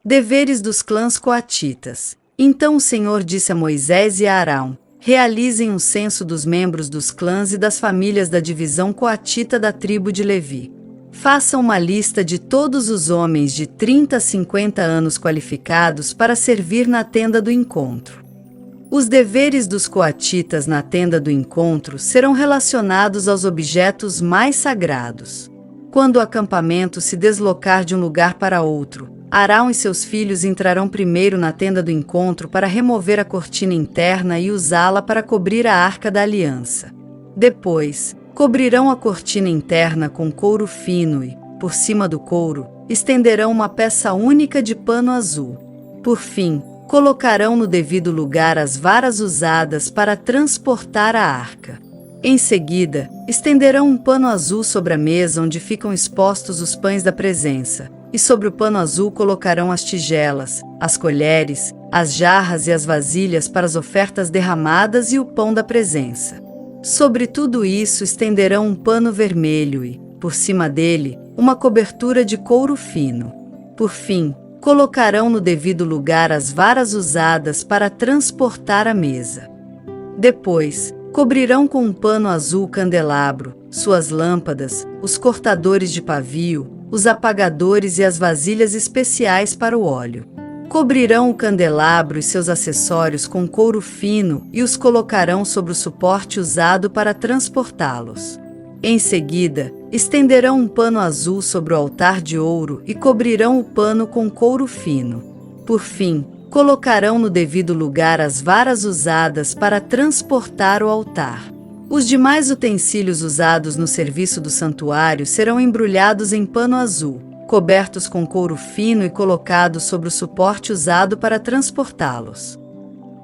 Deveres dos clãs coatitas. Então o Senhor disse a Moisés e a Arão: realizem um censo dos membros dos clãs e das famílias da divisão coatita da tribo de Levi. Façam uma lista de todos os homens de 30 a 50 anos qualificados para servir na tenda do encontro. Os deveres dos coatitas na tenda do encontro serão relacionados aos objetos mais sagrados. Quando o acampamento se deslocar de um lugar para outro, Arão e seus filhos entrarão primeiro na tenda do encontro para remover a cortina interna e usá-la para cobrir a Arca da Aliança. Depois, cobrirão a cortina interna com couro fino e, por cima do couro, estenderão uma peça única de pano azul. Por fim, colocarão no devido lugar as varas usadas para transportar a arca. Em seguida, estenderão um pano azul sobre a mesa onde ficam expostos os pães da presença, e sobre o pano azul colocarão as tigelas, as colheres, as jarras e as vasilhas para as ofertas derramadas e o pão da presença. Sobre tudo isso estenderão um pano vermelho e, por cima dele, uma cobertura de couro fino. Por fim, colocarão no devido lugar as varas usadas para transportar a mesa. Depois, cobrirão com um pano azul o candelabro, suas lâmpadas, os cortadores de pavio, os apagadores e as vasilhas especiais para o óleo. Cobrirão o candelabro e seus acessórios com couro fino e os colocarão sobre o suporte usado para transportá-los. Em seguida, estenderão um pano azul sobre o altar de ouro e cobrirão o pano com couro fino. Por fim, colocarão no devido lugar as varas usadas para transportar o altar. Os demais utensílios usados no serviço do santuário serão embrulhados em pano azul, cobertos com couro fino e colocados sobre o suporte usado para transportá-los.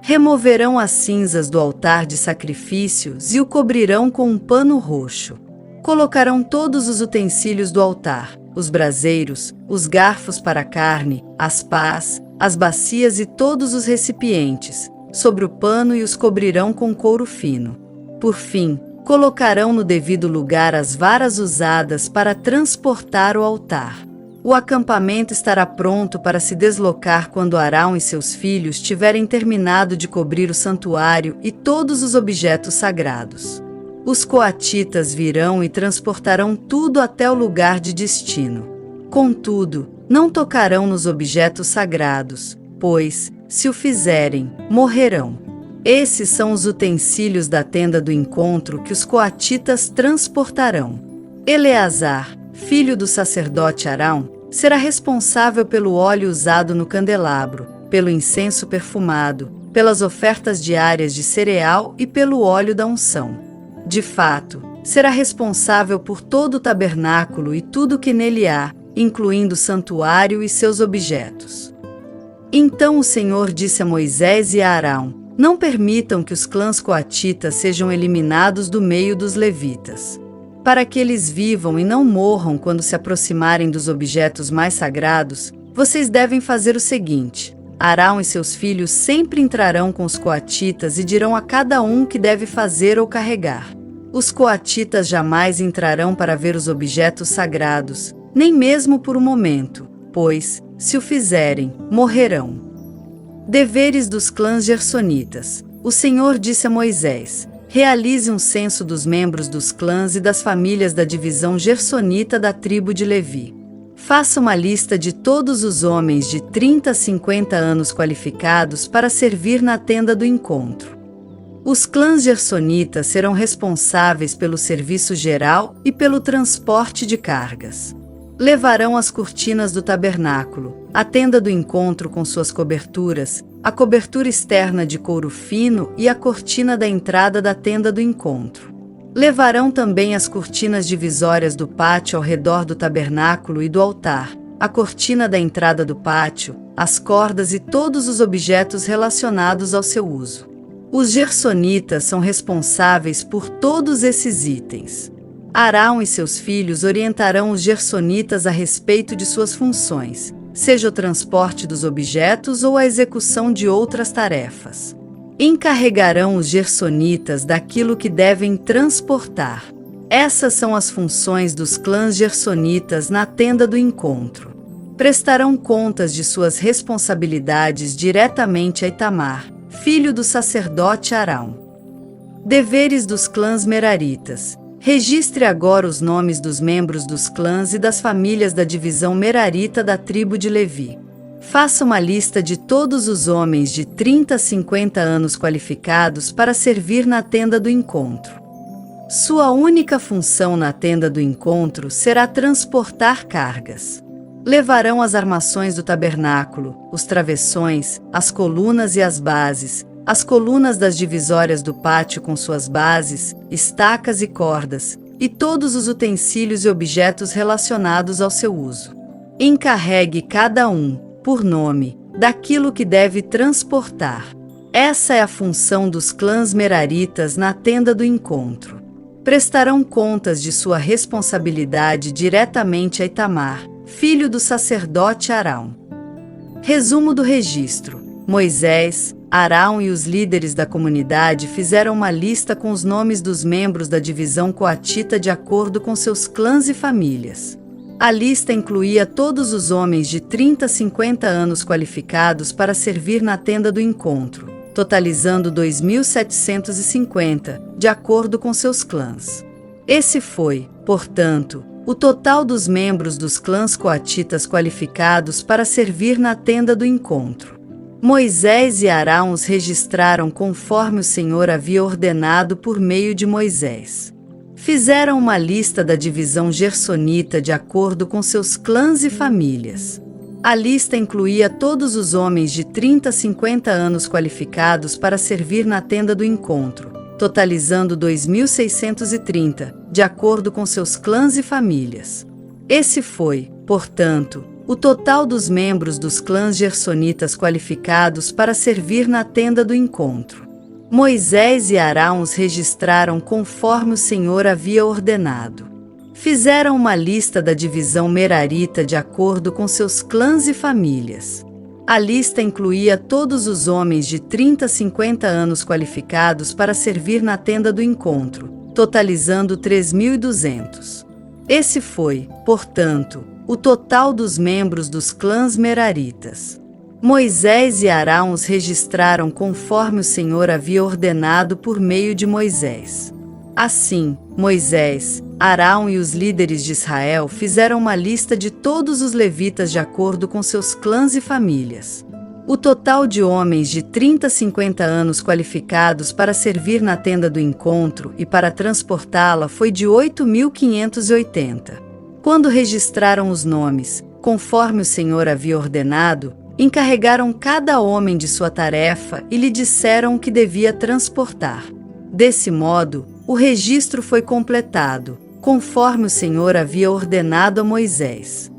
Removerão as cinzas do altar de sacrifícios e o cobrirão com um pano roxo. Colocarão todos os utensílios do altar, os braseiros, os garfos para a carne, as pás, as bacias e todos os recipientes, sobre o pano e os cobrirão com couro fino. Por fim, colocarão no devido lugar as varas usadas para transportar o altar. O acampamento estará pronto para se deslocar quando Arão e seus filhos tiverem terminado de cobrir o santuário e todos os objetos sagrados. Os coatitas virão e transportarão tudo até o lugar de destino. Contudo, não tocarão nos objetos sagrados, pois, se o fizerem, morrerão. Esses são os utensílios da tenda do encontro que os coatitas transportarão. Eleazar, filho do sacerdote Arão, será responsável pelo óleo usado no candelabro, pelo incenso perfumado, pelas ofertas diárias de cereal e pelo óleo da unção. De fato, será responsável por todo o tabernáculo e tudo que nele há, incluindo o santuário e seus objetos. Então o Senhor disse a Moisés e a Arão: não permitam que os clãs coatitas sejam eliminados do meio dos levitas. Para que eles vivam e não morram quando se aproximarem dos objetos mais sagrados, vocês devem fazer o seguinte: Arão e seus filhos sempre entrarão com os coatitas e dirão a cada um o que deve fazer ou carregar. Os coatitas jamais entrarão para ver os objetos sagrados, nem mesmo por um momento, pois, se o fizerem, morrerão. Deveres dos clãs gersonitas. O Senhor disse a Moisés: realize um censo dos membros dos clãs e das famílias da divisão gersonita da tribo de Levi. Faça uma lista de todos os homens de 30 a 50 anos qualificados para servir na tenda do encontro. Os clãs gersonitas serão responsáveis pelo serviço geral e pelo transporte de cargas. Levarão as cortinas do tabernáculo, a tenda do encontro com suas coberturas, a cobertura externa de couro fino e a cortina da entrada da tenda do encontro. Levarão também as cortinas divisórias do pátio ao redor do tabernáculo e do altar, a cortina da entrada do pátio, as cordas e todos os objetos relacionados ao seu uso. Os gersonitas são responsáveis por todos esses itens. Arão e seus filhos orientarão os gersonitas a respeito de suas funções, seja o transporte dos objetos ou a execução de outras tarefas. Encarregarão os gersonitas daquilo que devem transportar. Essas são as funções dos clãs gersonitas na tenda do encontro. prestarão contas de suas responsabilidades diretamente a Itamar, filho do sacerdote Arão. Deveres dos clãs Meraritas. Registre agora os nomes dos membros dos clãs e das famílias da divisão Merarita da tribo de Levi. Faça uma lista de todos os homens de 30 a 50 anos qualificados para servir na tenda do encontro. Sua única função na tenda do encontro será transportar cargas. Levarão as armações do tabernáculo, os travessões, as colunas e as bases, as colunas das divisórias do pátio com suas bases, estacas e cordas, e todos os utensílios e objetos relacionados ao seu uso. Encarregue cada um, por nome, daquilo que deve transportar. Essa é a função dos clãs Meraritas na tenda do encontro. Prestarão contas de sua responsabilidade diretamente a Itamar, filho do sacerdote Arão. Resumo do registro. Moisés, Arão e os líderes da comunidade fizeram uma lista com os nomes dos membros da divisão coatita de acordo com seus clãs e famílias. A lista incluía todos os homens de 30 a 50 anos qualificados para servir na tenda do encontro, totalizando 2.750, de acordo com seus clãs. Esse foi, portanto, o total dos membros dos clãs coatitas qualificados para servir na tenda do encontro. Moisés e Arão os registraram conforme o Senhor havia ordenado por meio de Moisés. Fizeram uma lista da divisão gersonita de acordo com seus clãs e famílias. A lista incluía todos os homens de 30 a 50 anos qualificados para servir na tenda do encontro, totalizando 2.630, de acordo com seus clãs e famílias. Esse foi, portanto, o total dos membros dos clãs gersonitas qualificados para servir na tenda do encontro. Moisés e Arão os registraram conforme o Senhor havia ordenado. Fizeram uma lista da divisão Merarita de acordo com seus clãs e famílias. A lista incluía todos os homens de 30 a 50 anos qualificados para servir na tenda do encontro, totalizando 3.200. Esse foi, portanto, o total dos membros dos clãs Meraritas. Moisés e Arão os registraram conforme o Senhor havia ordenado por meio de Moisés. Assim, Moisés, Arão e os líderes de Israel fizeram uma lista de todos os levitas de acordo com seus clãs e famílias. O total de homens de 30 a 50 anos qualificados para servir na tenda do encontro e para transportá-la foi de 8.580. Quando registraram os nomes, conforme o Senhor havia ordenado, encarregaram cada homem de sua tarefa e lhe disseram o que devia transportar. Desse modo, o registro foi completado, conforme o Senhor havia ordenado a Moisés.